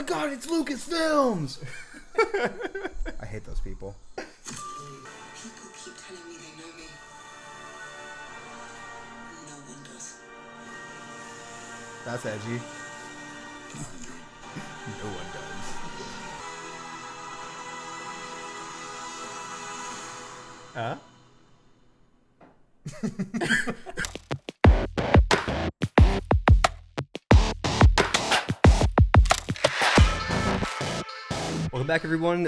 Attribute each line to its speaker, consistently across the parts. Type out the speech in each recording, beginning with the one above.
Speaker 1: my God, it's Lucasfilms. I hate those people.
Speaker 2: People keep telling me they know me. No one does.
Speaker 1: That's edgy. No one does.
Speaker 3: Welcome back, everyone.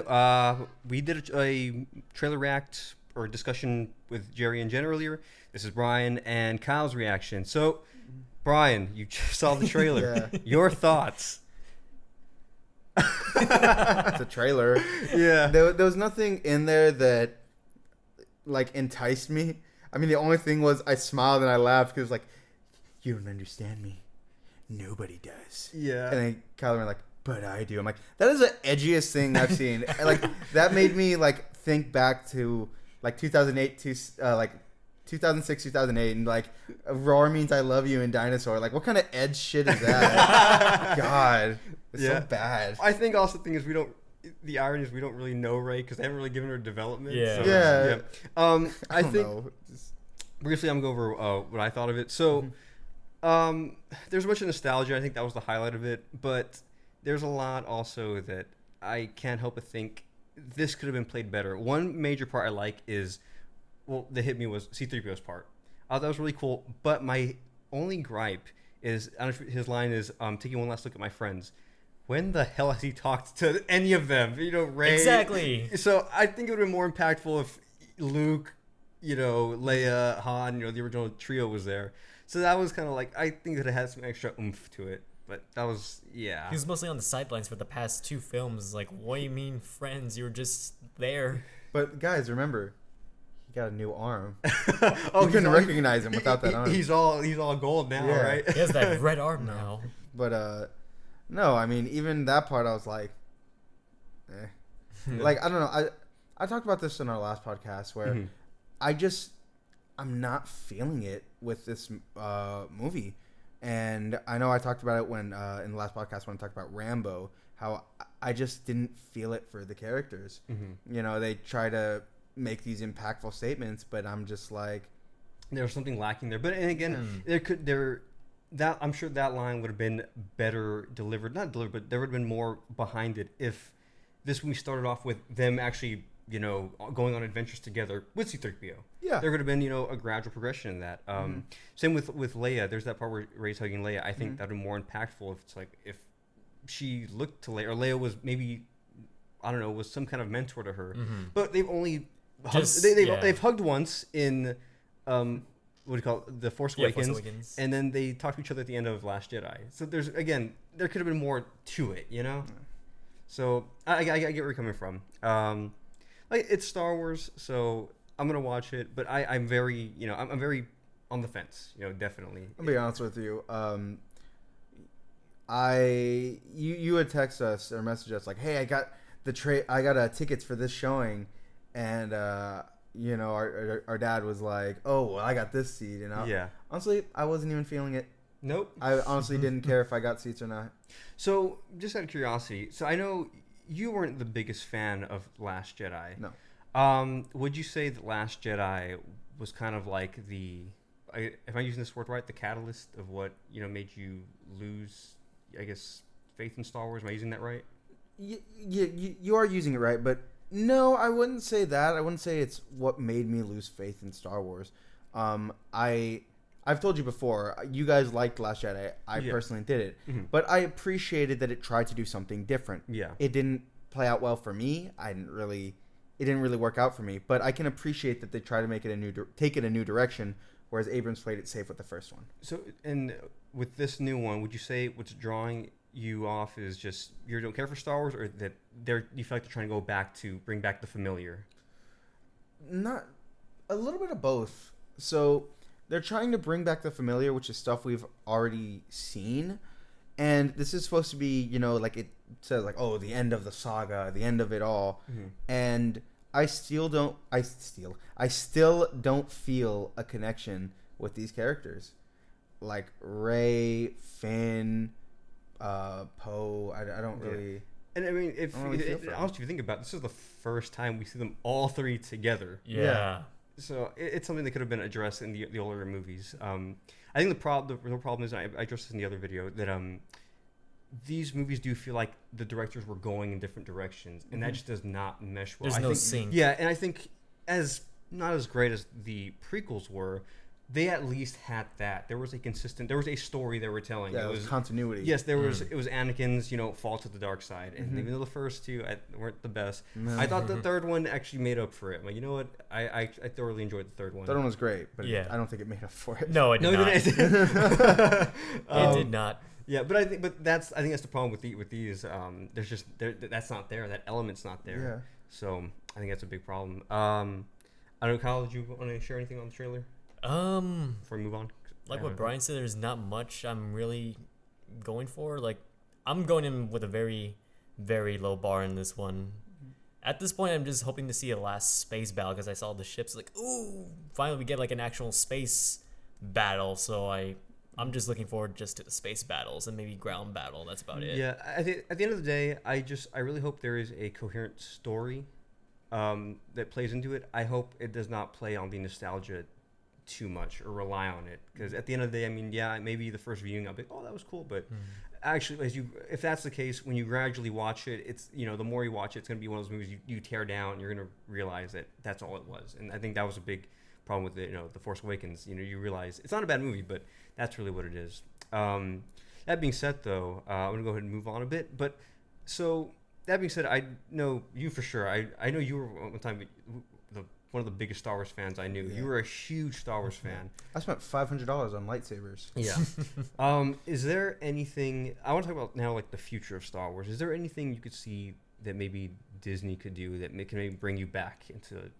Speaker 3: We did a trailer react or discussion with Jerry and Jen earlier. This is Brian and Kyle's reaction. So, Brian, you just saw the trailer.
Speaker 1: Yeah.
Speaker 3: Your thoughts?
Speaker 1: It's a trailer.
Speaker 3: Yeah.
Speaker 1: There was nothing in there that like enticed me. I mean, the only thing was I smiled and I laughed because like, you don't understand me. Nobody does.
Speaker 3: Yeah.
Speaker 1: And then Kyler were like, but I do. I'm like, that is the edgiest thing I've seen. Like that made me like think back to like 2008 to like 2006, 2008, and like Roar means I love you and Dinosaur. Like, what kind of edge shit is that? God, it's so bad.
Speaker 3: I think also the thing is the irony is we don't really know Ray because they haven't really given her development.
Speaker 4: Yeah.
Speaker 3: So,
Speaker 1: Yeah.
Speaker 3: I
Speaker 1: don't
Speaker 3: think
Speaker 1: know.
Speaker 3: briefly I'm going to go over what I thought of it. So, there's a bunch of nostalgia. I think that was the highlight of it, but there's a lot also that I can't help but think this could have been played better. One major part I like is, well, that hit me was C-3PO's part. I thought that was really cool, but my only gripe is, I don't know if his line is, taking one last look at my friends. When the hell has he talked to any of them? You know, Rey.
Speaker 4: Exactly.
Speaker 3: So I think it would have been more impactful if Luke, you know, Leia, Han, you know, the original trio was there. So that was kind of like, I think that it had some extra oomph to it. But that was, yeah.
Speaker 4: He was mostly on the sidelines for the past two films. Like, what do you mean, friends? You were just there.
Speaker 1: But guys, remember, he got a new arm.
Speaker 3: Oh,
Speaker 1: You couldn't recognize him without that arm.
Speaker 3: He's all gold now,
Speaker 1: Yeah.
Speaker 3: right?
Speaker 4: He has that red arm now.
Speaker 1: But no, I mean, even that part, I was like, like I don't know. I talked about this in our last podcast where I'm not feeling it with this movie. And I know I talked about it when in the last podcast when I talked about Rambo, how I just didn't feel it for the characters. You know, they try to make these impactful statements, but I'm just like,
Speaker 3: There was something lacking there. But and again, I'm sure that line would have been better delivered. Not delivered, but there would have been more behind it if this movie started off with them actually, you know, going on adventures together with C-3PO.
Speaker 1: Yeah.
Speaker 3: There could have been, you know, a gradual progression in that. Same with Leia. There's that part where Rey's hugging Leia. I think that would be more impactful if it's like if she looked to Leia, or Leia was maybe, I don't know, was some kind of mentor to her. But they've only they've hugged once in what do you call it? The Force Awakens, and then they talked to each other at the end of Last Jedi. So there could have been more to it, you know. So I get where you're coming from. Like, it's Star Wars, so I'm gonna watch it, but I'm very, you know, I'm very on the fence, you know, definitely.
Speaker 1: I'll be honest with you. You had text us or message us like, hey, I got tickets for this showing, and you know, our dad was like, oh, well, I got this seat, you know.
Speaker 3: Yeah.
Speaker 1: Honestly, I wasn't even feeling it.
Speaker 3: Nope.
Speaker 1: I honestly didn't care if I got seats or not.
Speaker 3: So, just out of curiosity, so I know you weren't the biggest fan of Last Jedi.
Speaker 1: No.
Speaker 3: Would you say that Last Jedi was kind of like if I'm using this word right, the catalyst of what, you know, made you lose, I guess, faith in Star Wars? Am I using that right?
Speaker 1: You are using it right, but no, I wouldn't say that. I wouldn't say it's what made me lose faith in Star Wars. I've told you before, you guys liked Last Jedi. I personally did it. But I appreciated that it tried to do something different.
Speaker 3: Yeah.
Speaker 1: It didn't play out well for me. It didn't really work out for me. But I can appreciate that they try to make it take it a new direction, whereas Abrams played it safe with the first one.
Speaker 3: So, and with this new one, would you say what's drawing you off is just you don't care for Star Wars, or that you feel like they're trying to bring back the familiar?
Speaker 1: Not a little bit of both. So they're trying to bring back the familiar, which is stuff we've already seen, and this is supposed to be, you know, like it says, like, oh, the end of the saga, the end of it all, and I still don't feel a connection with these characters, like Rey, Finn, Poe. I don't really.
Speaker 3: And I mean,
Speaker 1: Really
Speaker 3: honestly, if you think about it, this is the first time we see them all three together.
Speaker 4: Yeah.
Speaker 3: So it's something that could have been addressed in the older movies. I think the real problem is, I addressed this in the other video, that these movies do feel like the directors were going in different directions, and that just does not mesh well.
Speaker 4: There's no sync.
Speaker 3: Yeah, and I think as not as great as the prequels were, they at least had that. There was a story they were telling.
Speaker 1: Yeah, it was continuity.
Speaker 3: Yes, it was Anakin's, fall to the dark side. And even though the first two weren't the best, I thought the third one actually made up for it. I'm like, you know what? I thoroughly enjoyed the third one.
Speaker 1: The third one was great, but
Speaker 4: Yeah.
Speaker 1: I don't think it made up for it.
Speaker 4: No, it did not.
Speaker 3: it didn't.
Speaker 4: It did not.
Speaker 3: Yeah, but I think that's the problem with these. There's just that's not there. That element's not there.
Speaker 1: Yeah.
Speaker 3: So I think that's a big problem. I don't know, Kyle, did you want to share anything on the trailer before we move on?
Speaker 4: Like what Brian said, there's not much I'm really going for. Like, I'm going in with a very, very low bar in this one. At this point, I'm just hoping to see a last space battle because I saw the ships. Like, ooh, finally we get like an actual space battle. So I'm just looking forward just to the space battles and maybe ground battle. That's about it.
Speaker 3: Yeah, I think at the end of the day, I really hope there is a coherent story that plays into it. I hope it does not play on the nostalgia too much or rely on it, because at the end of the day, I mean, yeah, maybe the first viewing I'll be, oh, that was cool, but actually, if that's the case, when you gradually watch it, it's the more you watch it, it's gonna be one of those movies you tear down. You're gonna realize that that's all it was, and I think that was a big problem with the Force Awakens. You realize it's not a bad movie, but that's really what it is. That being said, though, I'm gonna go ahead and move on a bit. But so that being said, I know you for sure. I know you were one time one of the biggest Star Wars fans I knew.
Speaker 1: Yeah.
Speaker 3: You were a huge Star Wars fan.
Speaker 1: I spent $500 on lightsabers.
Speaker 3: Yeah. Is there anything I want to talk about now, like the future of Star Wars? Is there anything you could see that maybe Disney could do that can maybe bring you back into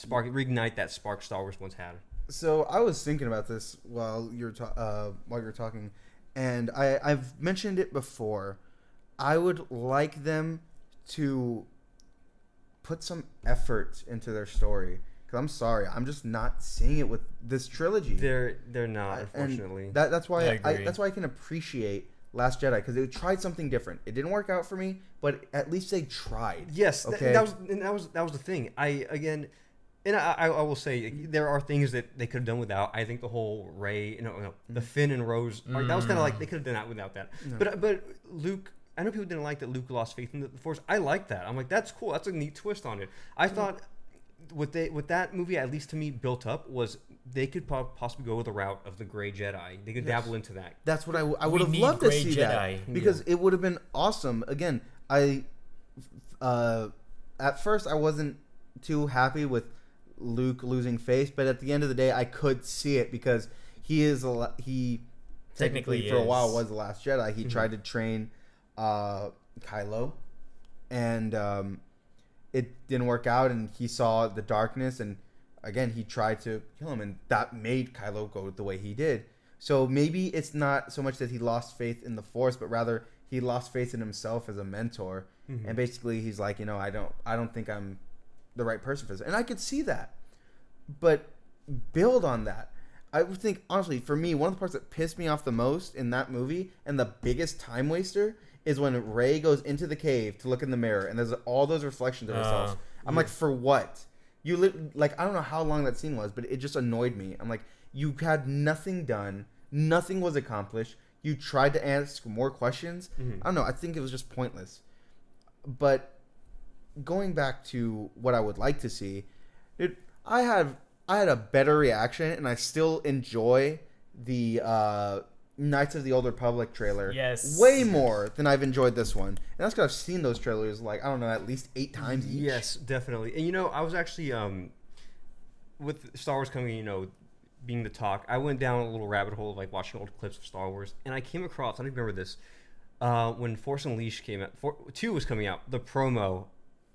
Speaker 3: reignite that spark Star Wars once had?
Speaker 1: So I was thinking about this while you were talking, and I've mentioned it before. I would like them to put some effort into their story, because I'm sorry, I'm just not seeing it with this trilogy.
Speaker 3: They're not, unfortunately.
Speaker 1: And that's why
Speaker 4: I agree.
Speaker 1: that's why I can appreciate Last Jedi, because they tried something different. It didn't work out for me, but at least they tried.
Speaker 3: Yes,
Speaker 1: okay.
Speaker 3: that was the thing. I will say there are things that they could have done without. I think the whole Rey, the Finn and Rose, that was kind of like they could have done that without that. No. But Luke, I know people didn't like that Luke lost faith in the Force. I like that. I'm like, that's cool. That's a neat twist on it. I thought what that movie, at least to me, built up was they could possibly go the route of the Gray Jedi. They could dabble into that.
Speaker 1: That's what I would have loved to see
Speaker 4: Jedi.
Speaker 1: That, because it would have been awesome. Again, at first I wasn't too happy with Luke losing faith, but at the end of the day, I could see it, because he technically for a while was the Last Jedi. He tried to train Kylo, and it didn't work out, and he saw the darkness, and again he tried to kill him, and that made Kylo go the way he did. So maybe it's not so much that he lost faith in the Force, but rather he lost faith in himself as a mentor, and basically he's like, I don't think I'm the right person for this, and I could see that, but build on that. I would think, honestly, for me, one of the parts that pissed me off the most in that movie, and the biggest time waster, is when Rey goes into the cave to look in the mirror, and there's all those reflections of herself. I'm like, for what? I don't know how long that scene was, but it just annoyed me. I'm like, you had nothing done, nothing was accomplished. You tried to ask more questions. I don't know. I think it was just pointless. But going back to what I would like to see, I had a better reaction, and I still enjoy the Knights of the Old Republic trailer.
Speaker 4: Yes.
Speaker 3: Way
Speaker 1: more than I've enjoyed this one. And that's because I've seen those trailers, at least 8 times each.
Speaker 3: Yes, definitely. And I was actually with Star Wars coming, being the talk, I went down a little rabbit hole of watching old clips of Star Wars, and I came across, I don't remember this, when Force Unleashed came out, 2 was coming out, the promo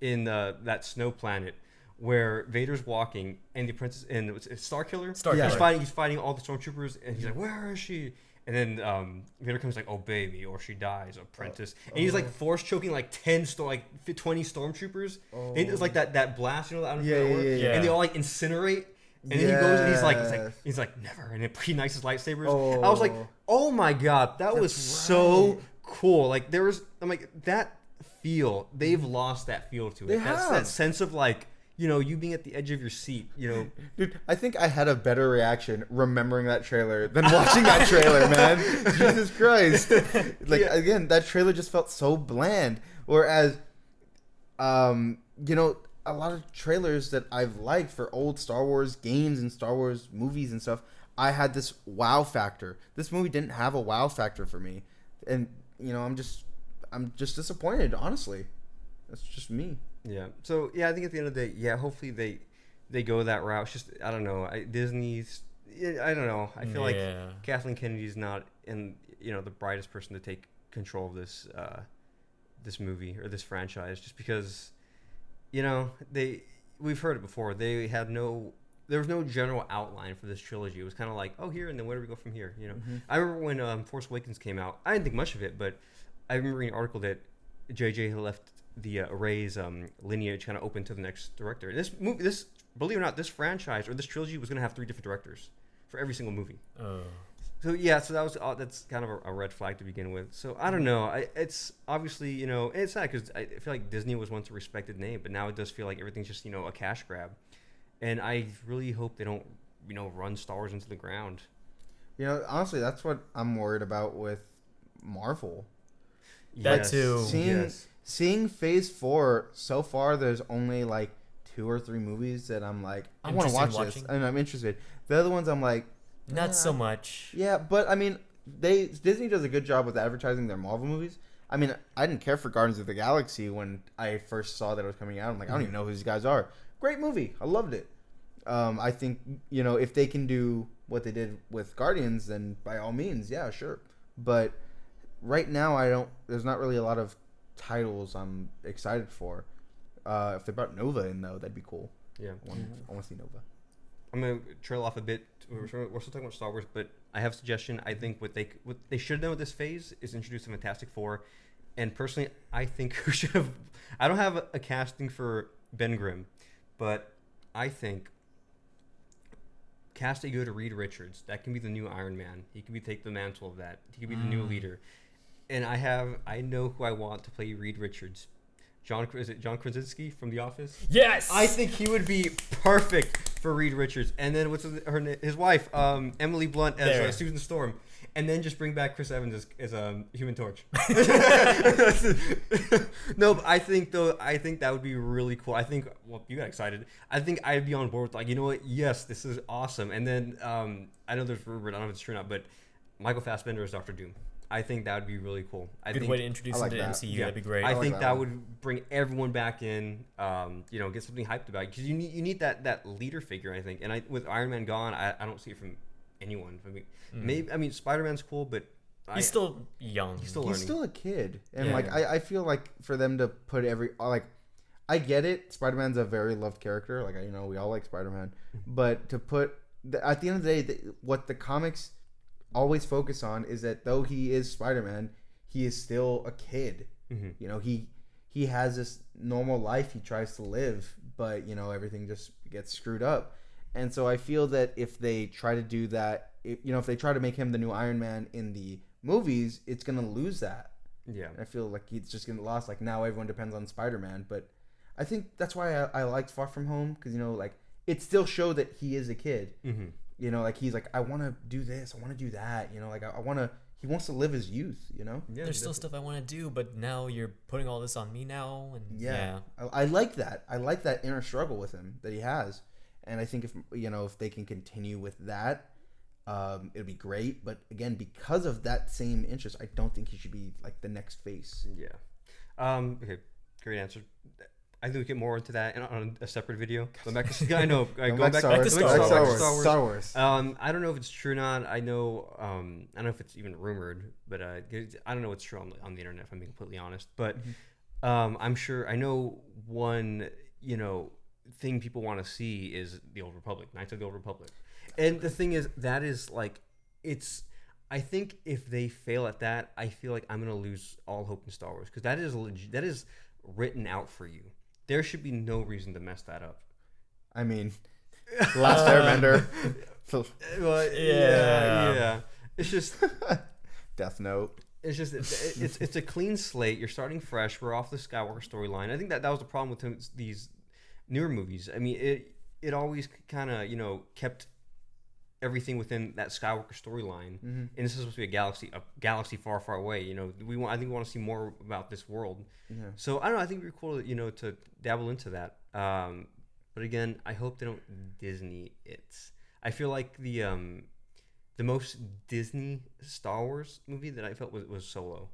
Speaker 3: in that snow planet where Vader's walking, and the princess, and it's Starkiller. He's fighting all the stormtroopers, and he's like, "Where is she?" And then Vader comes like, "Oh baby, or she dies, apprentice." And he's force choking 20 stormtroopers. And it's like that blast,
Speaker 1: Yeah.
Speaker 3: And they all incinerate. And then he goes and
Speaker 1: Yes.
Speaker 3: he's like never, and he ignites his lightsabers.
Speaker 1: Oh.
Speaker 3: I was like, oh my god, that was so
Speaker 1: right.
Speaker 3: cool. Like I'm like that feel. They've lost that feel to it.
Speaker 1: They
Speaker 3: That's
Speaker 1: have.
Speaker 3: that sense of like, you being at the edge of your seat.
Speaker 1: Dude, I think I had a better reaction remembering that trailer than watching that trailer, man. Jesus Christ. Like, again, that trailer just felt so bland. Whereas, a lot of trailers that I've liked for old Star Wars games and Star Wars movies and stuff, I had this wow factor. This movie didn't have a wow factor for me. And, I'm just disappointed, honestly. That's just me.
Speaker 3: Yeah. So I think at the end of the day, hopefully they go that route. It's just I don't know. Disney's. I don't know. I feel like Kathleen Kennedy's not the brightest person to take control of this movie or this franchise, just because we've heard it before. There was no general outline for this trilogy. It was kind of like, oh, here, and then where do we go from here? I remember when Force Awakens came out. I didn't think much of it, but I remember reading an article that JJ had left the Rey's lineage kind of open to the next director. This movie, believe it or not, this franchise or this trilogy was going to have 3 different directors for every single movie.
Speaker 4: Oh.
Speaker 3: So that's kind of a red flag to begin with. So I don't know. It's obviously it's sad because I feel like Disney was once a respected name, but now it does feel like everything's just a cash grab, and I really hope they don't run Star Wars into the ground.
Speaker 1: Honestly, that's what I'm worried about with Marvel.
Speaker 4: That too.
Speaker 1: Seeing Phase 4 so far, there's only like 2 or 3 movies that I'm like, I want to watch this, and I'm interested. The other ones, I'm like,
Speaker 4: not so much.
Speaker 1: Yeah, but I mean, Disney does a good job with advertising their Marvel movies. I mean, I didn't care for Guardians of the Galaxy when I first saw that it was coming out. I'm like, I don't even know who these guys are. Great movie, I loved it. I think if they can do what they did with Guardians, then by all means, yeah, sure. But right now, there's not really a lot of titles I'm excited for. If they brought Nova in, though, that'd be cool.
Speaker 3: Yeah,
Speaker 1: I want to see Nova.
Speaker 3: I'm gonna trail off a bit. We're still talking about Star Wars, but I have a suggestion. I think what they should have done with this phase is introduce the Fantastic Four, and personally, I think who should have. I don't have a casting for Ben Grimm, but I think cast a good Reed Richards. That can be the new Iron Man. He can take the mantle of that. He can be the new leader. And I know who I want to play Reed Richards. Is it John Krasinski from The Office?
Speaker 4: Yes!
Speaker 3: I think he would be perfect for Reed Richards. And then his wife, Emily Blunt as Susan Storm. And then just bring back Chris Evans as Human Torch. No, but I think that would be really cool. I think, well, you got excited. I think I'd be on board with, like, you know what? Yes, this is awesome. And then I know there's rumor, I don't know if it's true or not, but Michael Fassbender as Dr. Doom. I think that would be really cool.
Speaker 4: Good way to introduce him to the MCU. Yeah. That'd be great.
Speaker 3: I think that would bring everyone back in. Get something hyped about it, because you need that leader figure. I think, and with Iron Man gone, I don't see it from anyone. Maybe Spider-Man's cool, but
Speaker 4: he's still young.
Speaker 3: He's still learning.
Speaker 1: He's still a kid, and I feel like for them to put I get it. Spider-Man's a very loved character. Like, we all like Spider-Man, but to put at the end of the day, what the comics always focus on is that though he is Spider-Man, he is still a kid. Mm-hmm. He has this normal life he tries to live, but everything just gets screwed up. And so I feel that if they try to do that, if they try to make him the new Iron Man in the movies, it's gonna lose that. Yeah, and I feel like he's just gonna lost. Like, now everyone depends on Spider-Man, but I think that's why I liked Far From Home, because it still showed that he is a kid. Mm-hmm. He's like, I want to do this, I want to do that. He wants to live his youth. Yeah,
Speaker 4: there's still stuff I want to do, but now you're putting all this on me now, and
Speaker 1: I like that. I like that inner struggle with him that he has, and I think if they can continue with that, it'll be great. But again, because of that same interest, I don't think he should be like the next face.
Speaker 3: Yeah. Okay. Great answer. I think we get more into that on a separate video. Going back to I know. Going back to
Speaker 1: Star Wars.
Speaker 3: I don't know if it's true or not. I know. I don't know if it's even rumored, but I don't know what's true on the internet, if I'm being completely honest. But I'm sure. I know one thing people want to see is the Old Republic, Knights of the Old Republic. And the thing is, that is like, it's. I think if they fail at that, I feel like I'm gonna lose all hope in Star Wars, because that is written out for you. There should be no reason to mess that up.
Speaker 1: I mean, Last Airbender.
Speaker 3: But yeah. It's just
Speaker 1: Death Note.
Speaker 3: it's just it's a clean slate. You're starting fresh. We're off the Skywalker storyline. I think that was the problem with these newer movies. I mean, it always kind of kept everything within that Skywalker storyline, and this is supposed to be a galaxy far, far away. I think we want to see more about this world.
Speaker 1: Yeah.
Speaker 3: So I don't know. I think it'd be cool, to dabble into that. But again, I hope they don't Disney it. I feel like the most Disney Star Wars movie that I felt was Solo.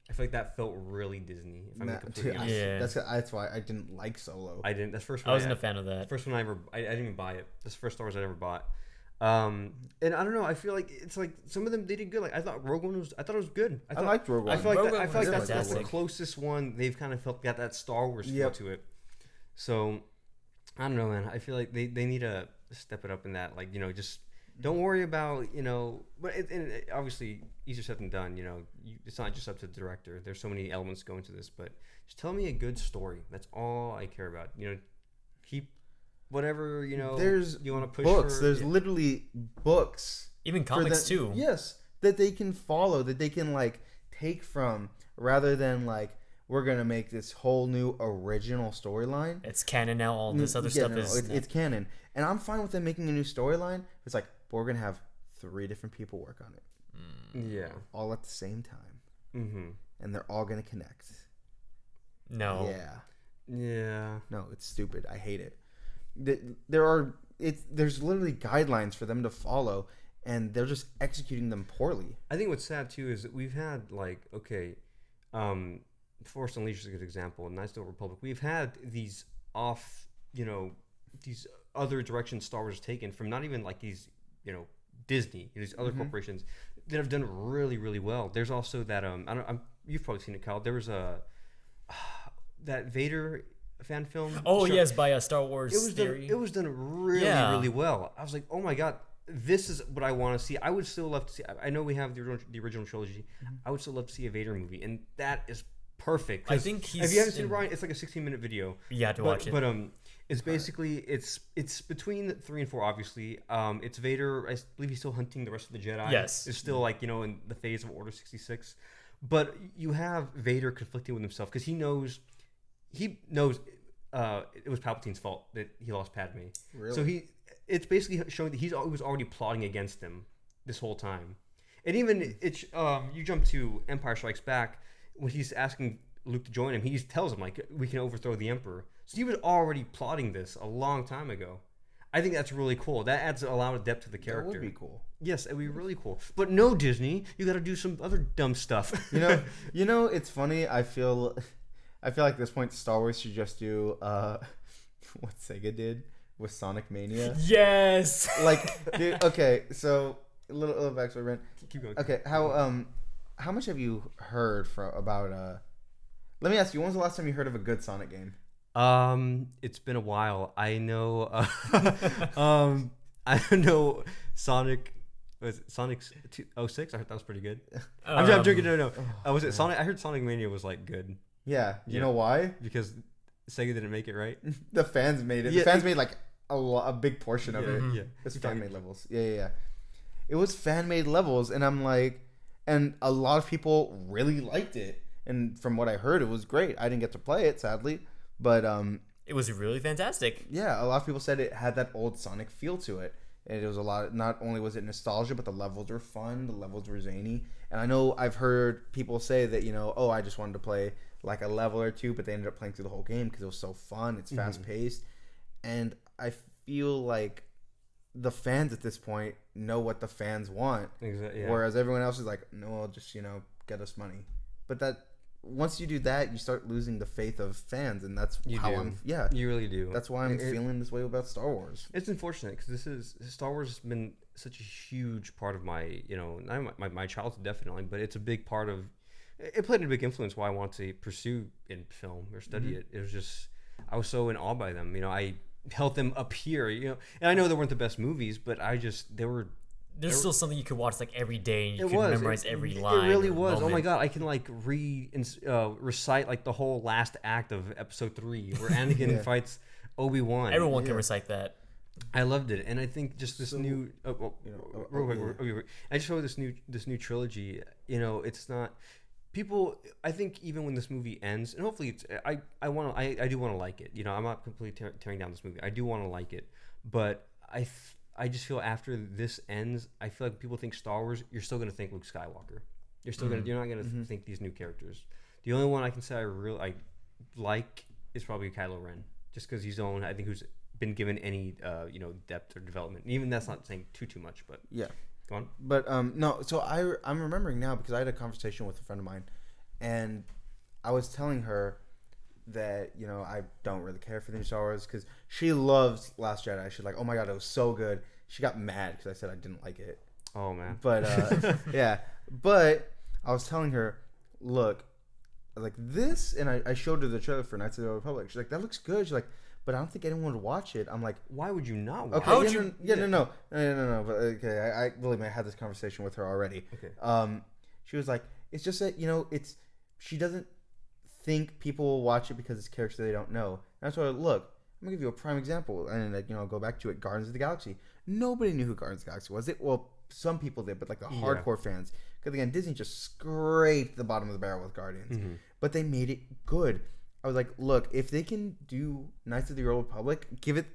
Speaker 3: I feel like that felt really Disney. If I'm being completely honest.
Speaker 1: That's why I didn't like Solo.
Speaker 3: I didn't. That's the first
Speaker 4: I
Speaker 3: one.
Speaker 4: wasn't a fan of that.
Speaker 3: First one I didn't even buy it. That's the first Star Wars I ever bought. And I don't know. I feel like it's like some of them they did good. Like I thought Rogue One was. I thought it was good.
Speaker 1: I liked Rogue One.
Speaker 3: I feel like
Speaker 4: Rogue One was
Speaker 3: that's the
Speaker 4: fantastic.
Speaker 3: closest one they've kind of got that Star Wars feel to it. So I don't know, man. I feel like they need to step it up in that. Like just don't worry about But obviously easier said than done. It's not just up to the director. There's so many elements going to this, but just tell me a good story. That's all I care about. Keep whatever
Speaker 1: There's
Speaker 3: you want to push
Speaker 1: books.
Speaker 3: for.
Speaker 1: There's literally books,
Speaker 4: Even comics too.
Speaker 1: Yes, that they can follow, that they can take from, rather than we're gonna make this whole new original storyline.
Speaker 4: It's canon now. All this other stuff is.
Speaker 1: It's canon, and I'm fine with them making a new storyline. It's but we're gonna have 3 different people work on it.
Speaker 3: Yeah.
Speaker 1: All at the same time, and they're all gonna connect.
Speaker 4: No.
Speaker 3: Yeah.
Speaker 1: No, it's stupid. I hate it. There's literally guidelines for them to follow, and they're just executing them poorly.
Speaker 3: I think what's sad too is that we've had Force Unleashed is a good example, and Knights of the Old Republic. We've had these off, these other directions Star Wars has taken from not even these, Disney, these other corporations that have done really, really well. There's also that you've probably seen it, Kyle. There was that Vader fan film.
Speaker 4: Oh yes, by a Star Wars theory.
Speaker 3: It was done really, really well. I was like, oh my god, this is what I want to see. I would still love to see. I know we have the original trilogy. I would still love to see a Vader movie, and that is perfect.
Speaker 4: I think he's.
Speaker 3: If you haven't seen it, Ryan, it's like a 16-minute video.
Speaker 4: You have to watch it.
Speaker 3: But it's basically it's between 3 and 4. Obviously, it's Vader. I believe he's still hunting the rest of the Jedi.
Speaker 4: Yes,
Speaker 3: it's still in the phase of Order 66. But you have Vader conflicting with himself because he knows it was Palpatine's fault that he lost Padme.
Speaker 1: Really?
Speaker 3: So it's basically showing that he was already plotting against him this whole time. And even you jump to Empire Strikes Back when he's asking Luke to join him. He tells him we can overthrow the Emperor. So he was already plotting this a long time ago. I think that's really cool. That adds a lot of depth to the character.
Speaker 1: That would be cool.
Speaker 3: Yes, it would be really cool. But no, Disney, you got to do some other dumb stuff.
Speaker 1: It's funny. I feel like at this point Star Wars should just do what Sega did with Sonic Mania.
Speaker 4: Yes.
Speaker 1: Dude, okay, so a little backstory, Brent.
Speaker 3: Keep going.
Speaker 1: Okay, how much have you heard about? Let me ask you, when was the last time you heard of a good Sonic game?
Speaker 3: It's been a while. I know. I know Sonic. Was it Sonic 06? I heard that was pretty good. I'm drinking. No. Was it Sonic? I heard Sonic Mania was good.
Speaker 1: Yeah. You know why?
Speaker 3: Because Sega didn't make it, right?
Speaker 1: The fans made it. The fans made a big portion of it.
Speaker 3: Yeah.
Speaker 1: It's fan-made levels. Yeah. It was fan-made levels, and I'm and a lot of people really liked it. And from what I heard, it was great. I didn't get to play it, sadly, but
Speaker 4: it was really fantastic.
Speaker 1: Yeah, a lot of people said it had that old Sonic feel to it. And it was a lot. Not only was it nostalgia, but the levels were fun. The levels were zany. And I know I've heard people say that I just wanted to play a level or two, but they ended up playing through the whole game because it was so fun. It's fast paced, and I feel like the fans at this point know what the fans want.
Speaker 3: Exactly. Yeah.
Speaker 1: Whereas everyone else is no, I'll just get us money. But that once you do that, you start losing the faith of fans, and that's
Speaker 3: you really do.
Speaker 1: That's why I'm feeling this way about Star Wars.
Speaker 3: It's unfortunate because Star Wars has been such a huge part of my my childhood, definitely, but it's a big part of. It played a big influence why I want to pursue in film or study it. It was just I was so in awe by them. I held them up here. And I know they weren't the best movies, but they were.
Speaker 4: There's still something you could watch every day, and you can memorize every line.
Speaker 3: It really was.
Speaker 4: Moment.
Speaker 3: Oh my god, I can read and recite the whole last act of Episode 3, where Anakin fights Obi-Wan.
Speaker 4: Everyone can recite that.
Speaker 3: I loved it, and I think just this new. Real quick, I just showed this new trilogy. You know, it's not people. I think even when this movie ends, and hopefully, I do want to like it. You know, I'm not completely tearing down this movie. I do want to like it, but I just feel after this ends, I feel like people think Star Wars. You're still gonna think Luke Skywalker. You're not gonna think these new characters. The only one I can say I like is probably Kylo Ren, just because he's the only I think who's been given any depth or development. And even that's not saying too much, but
Speaker 1: yeah.
Speaker 3: Go on.
Speaker 1: But no, so I'm remembering now because I had a conversation with a friend of mine, and I was telling her that I don't really care for the new Star Wars because she loves Last Jedi. She's like, oh my god, it was so good. She got mad because I said I didn't like it.
Speaker 3: Oh man.
Speaker 1: But yeah, but I was telling her, look, like this, and I showed her the trailer for Knights of the Old Republic. She's like, that looks good. She's like, but I don't think anyone would watch it. I'm like,
Speaker 3: why would you not watch
Speaker 1: okay,
Speaker 3: it?
Speaker 1: No. But okay, I believe I had this conversation with her already.
Speaker 3: Okay.
Speaker 1: She was like, it's just that she doesn't think people will watch it because it's characters they don't know. And that's why, look, I'm gonna give you a prime example, and I'll go back to it. Guardians of the Galaxy. Nobody knew who Guardians of the Galaxy was. Well, some people did, but like the hardcore fans, because again, Disney just scraped the bottom of the barrel with Guardians, but they made it good. I was like, look, if they can do Knights of the Old Republic, give it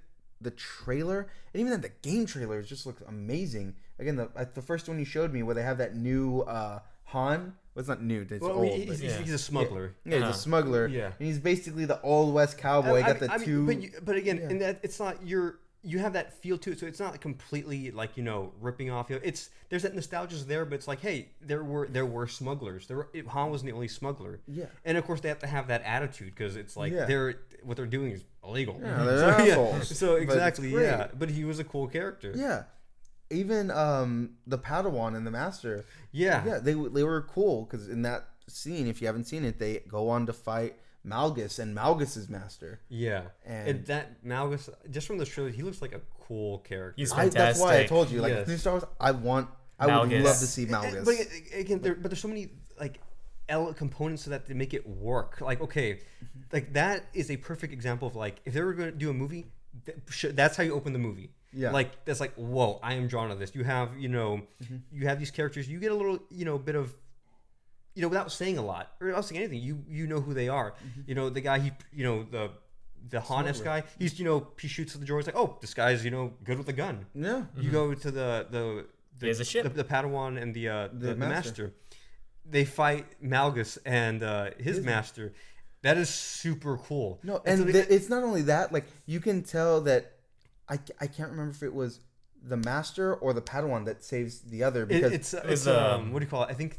Speaker 1: the trailer, and even then the game trailers just look amazing. Again, the first one you showed me where they have that new Han. Well, it's not new. It's old.
Speaker 3: He's a smuggler.
Speaker 1: Yeah, he's a smuggler.
Speaker 3: Yeah,
Speaker 1: and he's basically the old West cowboy.
Speaker 3: But again, and that it's not you have that feel to it, so it's not completely like ripping off. There's that nostalgia there, but it's like, hey, there were smugglers. Han wasn't the only smuggler.
Speaker 1: Yeah,
Speaker 3: and of course they have to have that attitude because it's like what they're doing is illegal.
Speaker 1: Yeah, they're assholes.
Speaker 3: So exactly, but he was a cool character.
Speaker 1: Yeah, even the Padawan and the Master.
Speaker 3: Yeah,
Speaker 1: they were cool because in that scene, if you haven't seen it, they go on to fight Malgus and Malgus's master.
Speaker 3: Yeah, and that Malgus, just from the trailer, he looks like a cool character.
Speaker 4: He's fantastic.
Speaker 1: That's why I told you, like, new Star Wars, I would love to see Malgus.
Speaker 3: But again, there's so many like components to that to make it work. Like, okay, like that is a perfect example of like if they were going to do a movie, that's how you open the movie.
Speaker 1: Yeah,
Speaker 3: like that's like, whoa, I am drawn to this. You have you have these characters. You get a little bit of. Without saying a lot or without saying anything, you know who they are. The guy the Han-esque guy. He shoots at the droids like, oh, this guy's good with a gun.
Speaker 1: Yeah.
Speaker 3: You go to the
Speaker 4: he has a ship.
Speaker 3: The Padawan and the master. They fight Malgus and his master. That is super cool.
Speaker 1: No, and it's not only that. Like you can tell that I can't remember if it was the master or the Padawan that saves the other because
Speaker 3: it's what do you call it? I think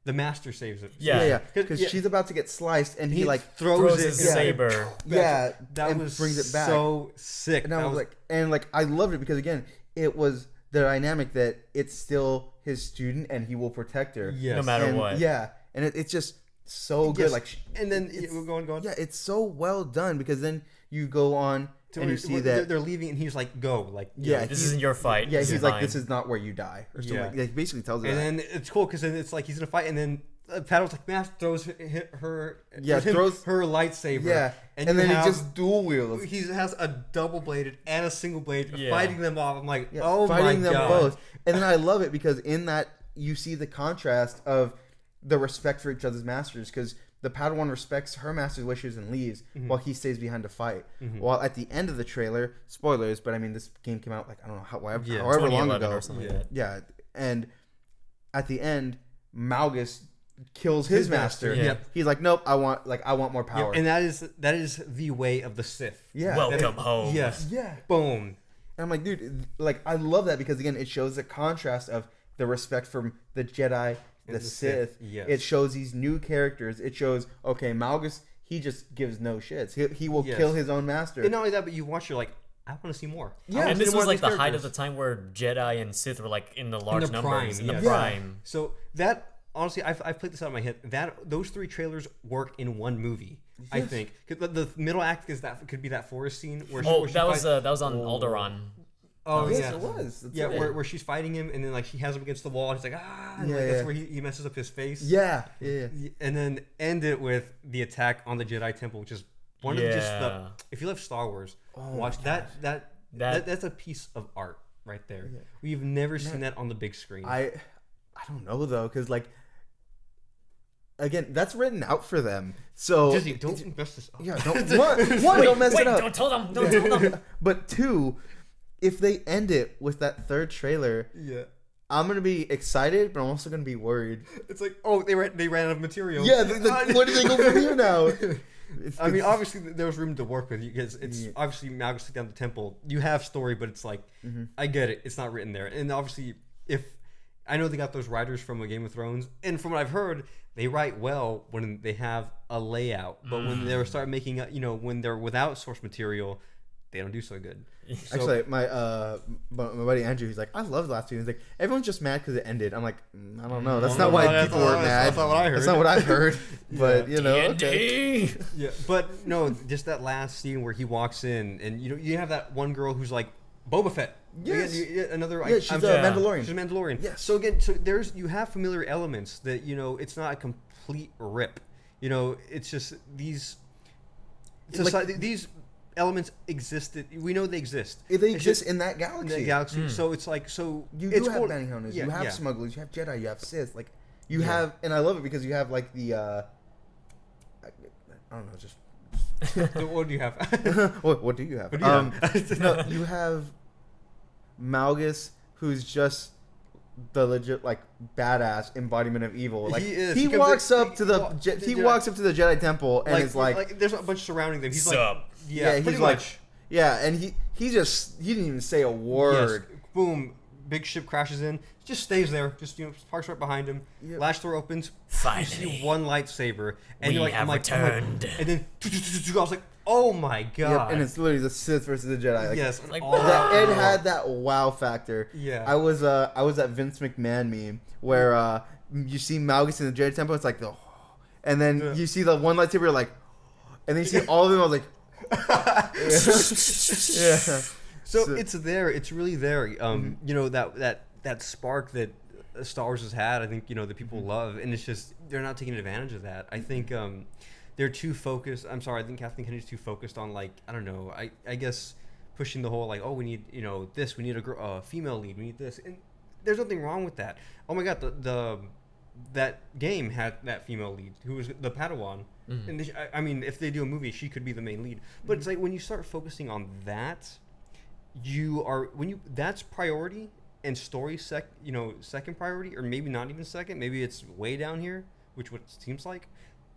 Speaker 3: the master saves it.
Speaker 1: Yeah. Because she's about to get sliced, and he like
Speaker 4: throws his saber.
Speaker 1: Yeah,
Speaker 3: that
Speaker 1: and
Speaker 3: was
Speaker 1: brings it back.
Speaker 3: So sick.
Speaker 1: And I was like, I loved it because again, it was the dynamic that it's still his student, and he will protect her,
Speaker 4: no matter what.
Speaker 1: Yeah, and it's just so good. Like,
Speaker 3: and then we're going.
Speaker 1: Yeah, it's so well done because then you go on. And you see that
Speaker 3: they're leaving, and he's like, "Go!" Like,
Speaker 4: this isn't your fight.
Speaker 1: Yeah, he's like, "This is not where you die," or something. Like, he basically tells her.
Speaker 3: And then it's cool because then it's like he's gonna fight, and then Paddle's like, "Master throws her lightsaber."
Speaker 1: Yeah, and then he just dual wields.
Speaker 3: He has a double bladed and a single blade, fighting them off. I'm like, oh my god,
Speaker 1: fighting them both. And then I love it because in that you see the contrast of the respect for each other's masters because. The Padawan respects her master's wishes and leaves while he stays behind to fight. While at the end of the trailer, spoilers, but I mean this game came out like I don't know however long ago.
Speaker 4: Or something like that.
Speaker 1: Yeah, and at the end, Malgus kills his master.
Speaker 3: Yep.
Speaker 1: He's like, nope, I want more power.
Speaker 3: And that is the way of the Sith.
Speaker 1: Yeah,
Speaker 4: welcome home.
Speaker 3: Yes.
Speaker 1: Yeah.
Speaker 3: Boom.
Speaker 1: And I'm like, dude, like I love that because again, it shows the contrast of the respect from the Jedi. The Sith.
Speaker 3: Yes.
Speaker 1: It shows these new characters. It shows Malgus. He just gives no shits. He will kill his own master.
Speaker 3: And not only that, but you watch. You're like, I want to see more.
Speaker 1: Yeah,
Speaker 4: and this was like the height of the time where Jedi and Sith were like in the large numbers in the prime.
Speaker 3: So that honestly, I've played this out of my head. Those three trailers work in one movie. Yes. I think the middle act is could be that forest scene where
Speaker 4: that was on Alderaan.
Speaker 3: Oh
Speaker 1: yes,
Speaker 3: yeah,
Speaker 1: it was.
Speaker 3: Where she's fighting him, and then like she has him against the wall, and he's like, and that's where he messes up his face.
Speaker 1: Yeah.
Speaker 3: And then end it with the attack on the Jedi Temple, which is one of just if you love Star Wars, watch that That's a piece of art right there. Yeah. We've never seen that on the big screen.
Speaker 1: I don't know though, because like again, that's written out for them. So
Speaker 3: Disney, don't mess this up.
Speaker 1: Yeah, don't mess it up.
Speaker 4: Don't tell them. Don't tell them.
Speaker 1: But two, if they end it with that third trailer, I'm gonna be excited, but I'm also gonna be worried.
Speaker 3: It's like, oh, they ran out of material.
Speaker 1: Yeah, where do they go from here now?
Speaker 3: I mean, obviously, there's room to work with you because it's obviously Malgus took down the temple. You have story, but it's like, I get it. It's not written there. And obviously, if I know they got those writers from Game of Thrones, and from what I've heard, they write well when they have a layout. But when they start making, when they're without source material, they don't do so good. So,
Speaker 1: actually, my buddy Andrew, he's like, I love the last two. He's like, everyone's just mad because it ended. I'm like, I don't know. That's not why people were mad.
Speaker 3: That's not what I heard.
Speaker 1: That's not what I've heard. But okay.
Speaker 3: Yeah, but no, just that last scene where he walks in, and you have that one girl who's like Boba Fett.
Speaker 1: Yes.
Speaker 3: Another.
Speaker 1: Yeah, she's a Mandalorian.
Speaker 3: She's a Mandalorian.
Speaker 1: Yes.
Speaker 3: So again, you have familiar elements that it's not a complete rip. It's just these. These elements existed. We know they exist.
Speaker 1: They exist in that galaxy.
Speaker 3: So it's like
Speaker 1: you
Speaker 3: it's
Speaker 1: have bounty hunters. You have smugglers. You have Jedi. You have Sith. Like you have, and I love it because you have like the. I don't know. Just.
Speaker 3: What do you have?
Speaker 1: What do you have? No, you have Malgus, who's just the legit like badass embodiment of evil. Like he walks up to the Jedi Temple and is like
Speaker 3: there's a bunch surrounding them. He's
Speaker 4: Sup?
Speaker 3: like he's
Speaker 1: pretty
Speaker 3: like
Speaker 1: much. Yeah, and he didn't even say a word.
Speaker 3: Yes. Boom. Big ship crashes in. Just stays there. Just parks right behind him. Yep. Latch door opens.
Speaker 4: Finally,
Speaker 3: you see one lightsaber, and
Speaker 4: we have returned.
Speaker 3: And then I was like, oh my god!
Speaker 1: Yep, and it's literally the Sith versus the Jedi. Like,
Speaker 3: yes,
Speaker 1: it had that wow factor.
Speaker 3: Yeah,
Speaker 1: I was at Vince McMahon meme where you see Malgus in the Jedi Temple. It's like and then you see the one lightsaber, you're like, and then you see all of them. I was like, yeah.
Speaker 3: So it's there. It's really there. That spark that Star Wars has had. I think that people love, and it's just they're not taking advantage of that. I think they're too focused. I'm sorry. I think Kathleen Kennedy's too focused on I don't know. I guess pushing the whole we need this. We need a female lead. We need this. And there's nothing wrong with that. Oh my god. That game had that female lead who was the Padawan. And I mean, if they do a movie, she could be the main lead. But it's like when you start focusing on that. That's priority and story second priority, or maybe not even second, maybe it's way down here, which what it seems like.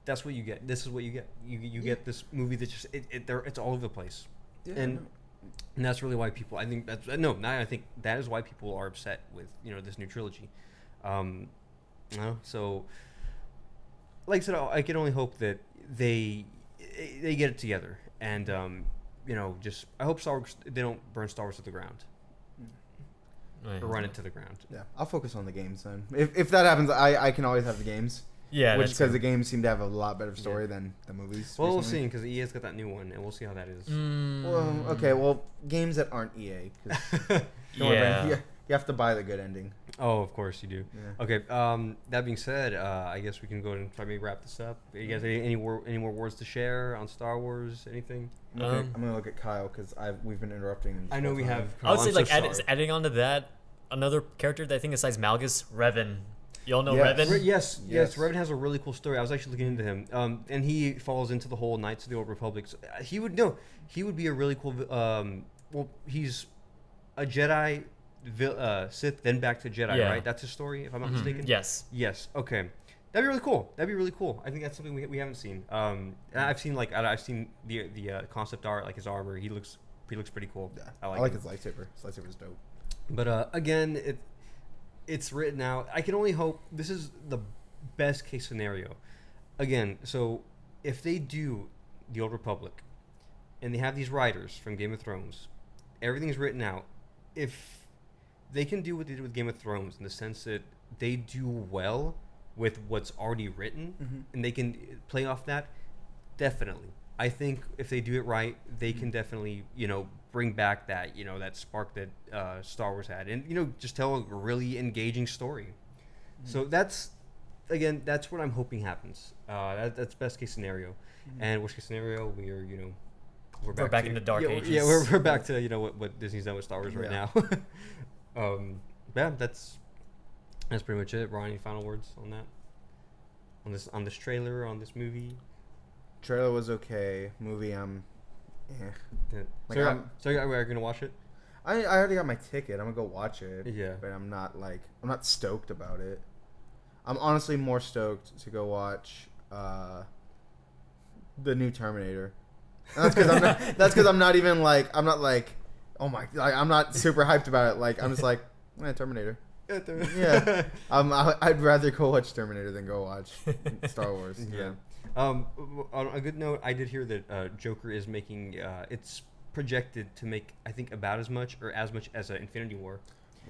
Speaker 3: That's what you get. This is what you get. You get this movie that's just it's all over the place. And that's really why people, I think I think that is why people are upset with this new trilogy. So like I said, I can only hope that they get it together, and I hope Star Wars, they don't burn Star Wars to the ground. Or run it to the ground.
Speaker 1: Yeah, I'll focus on the games then. If that happens, I can always have the games.
Speaker 4: Yeah,
Speaker 1: because the games seem to have a lot better story than the movies.
Speaker 3: Well, we'll see, because EA's got that new one, and we'll see how that is.
Speaker 1: Well, okay, games that aren't EA. You have to buy the good ending.
Speaker 3: Oh, of course you do. Yeah. Okay. That being said, I guess we can go and try to wrap this up. You guys, any more words to share on Star Wars? Anything?
Speaker 1: I'm gonna look at Kyle because we've been interrupting.
Speaker 3: I know we have.
Speaker 4: I would say adding on to that, another character that I think besides Malgus, Revan. Y'all know Revan?
Speaker 3: Yes. Revan has a really cool story. I was actually looking into him, and he falls into the whole Knights of the Old Republic. So he would be a really cool. He's a Jedi. Sith, then back to Jedi, right? That's his story, if I'm not mistaken.
Speaker 4: Yes.
Speaker 3: Okay, that'd be really cool. I think that's something we haven't seen. And I've seen I've seen the concept art, like his armor. He looks pretty cool.
Speaker 1: Yeah, I like his lightsaber. His lightsaber's dope.
Speaker 3: But again, it's written out. I can only hope this is the best case scenario. Again, so if they do the Old Republic, and they have these writers from Game of Thrones, everything's written out. If they can do what they did with Game of Thrones in the sense that they do well with what's already written, and they can play off that, definitely. I think if they do it right, they can definitely, bring back that, that spark that Star Wars had, and just tell a really engaging story. So that's what I'm hoping happens. That's best case scenario, and worst case scenario, we are
Speaker 4: We're back in the dark ages.
Speaker 3: Yeah, we're back to what Disney's done with Star Wars right now. Yeah, that's pretty much it. Ron, any final words on that? On this trailer, on this movie?
Speaker 1: Trailer was okay. Movie, yeah. Like,
Speaker 3: So you're gonna watch it?
Speaker 1: I already got my ticket. I'm gonna go watch it.
Speaker 3: Yeah.
Speaker 1: But I'm not stoked about it. I'm honestly more stoked to go watch the new Terminator. And that's because I'm not even like I'm not super hyped about it. Like I'm just like Terminator. Yeah. I'd rather go watch Terminator than go watch Star Wars.
Speaker 3: Yeah. On a good note, I did hear that Joker is making it's projected to make I think about as much as Infinity War.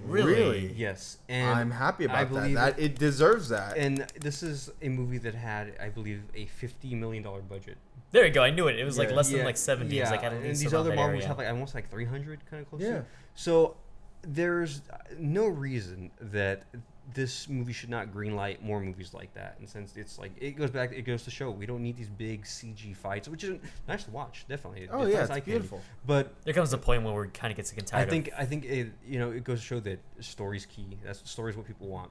Speaker 1: Really?
Speaker 3: Yes. And
Speaker 1: I'm happy about that. It deserves that.
Speaker 3: And this is a movie that had, I believe, a $50 million budget.
Speaker 4: There you go. I knew it. It was like less than like 70.
Speaker 3: Yeah.
Speaker 4: It was like,
Speaker 3: and these other Marvels have like almost like 300 kind of close.
Speaker 1: Yeah.
Speaker 3: To. So there's no reason that this movie should not greenlight more movies like that. And since it's like it goes to show we don't need these big CG fights, which is nice to watch. Definitely.
Speaker 1: Oh yeah, it's beautiful.
Speaker 3: But
Speaker 4: there comes a point where we're kind of get sick and tired.
Speaker 3: I think it it goes to show that story's key. Story's what people want.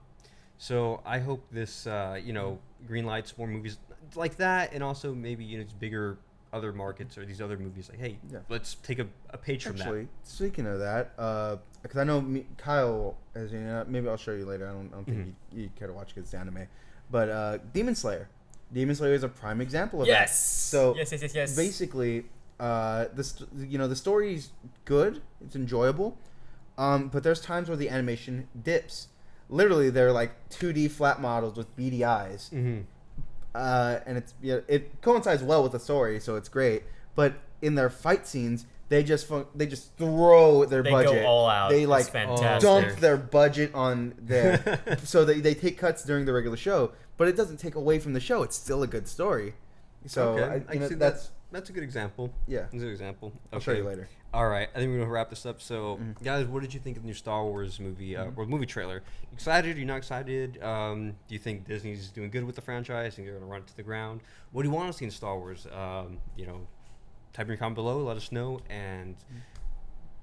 Speaker 3: So I hope this greenlights more movies like that, and also maybe it's bigger other markets or these other movies like, hey, let's take a page from that.
Speaker 1: Actually, speaking of that, because I know Kyle, as maybe I'll show you later. I don't think you care to watch because it's anime, but Demon Slayer. Demon Slayer is a prime example of that. So
Speaker 4: yes.
Speaker 1: Basically, the story's good. It's enjoyable, but there's times where the animation dips. Literally, they're like 2D flat models with beady eyes. Mm-hmm. And it coincides well with the story, so it's great. But in their fight scenes, they just throw their budget. They
Speaker 4: go all out.
Speaker 1: They
Speaker 4: like
Speaker 1: dump their budget on there. So they take cuts during the regular show, but it doesn't take away from the show. It's still a good story. So
Speaker 3: that's a good example.
Speaker 1: Yeah,
Speaker 3: that's a good example.
Speaker 1: I'll show you later.
Speaker 3: All right, I think we're gonna wrap this up. So, guys, what did you think of the new Star Wars movie or movie trailer? Excited? You're not excited? Do you think Disney's doing good with the franchise? Think they're gonna run it to the ground? What do you want to see in Star Wars? Type in your comment below. Let us know, and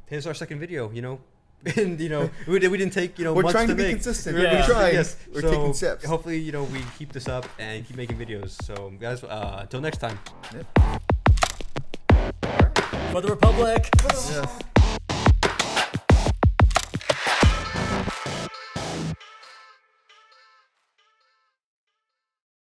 Speaker 3: here's our second video. And we didn't take
Speaker 1: we're
Speaker 3: months
Speaker 1: trying to be
Speaker 3: make.
Speaker 1: consistent. We're trying.
Speaker 3: Yes,
Speaker 1: we're taking steps.
Speaker 3: Hopefully, we keep this up and keep making videos. So, guys, until next time.
Speaker 1: Yep.
Speaker 4: For the Republic.
Speaker 1: Yes.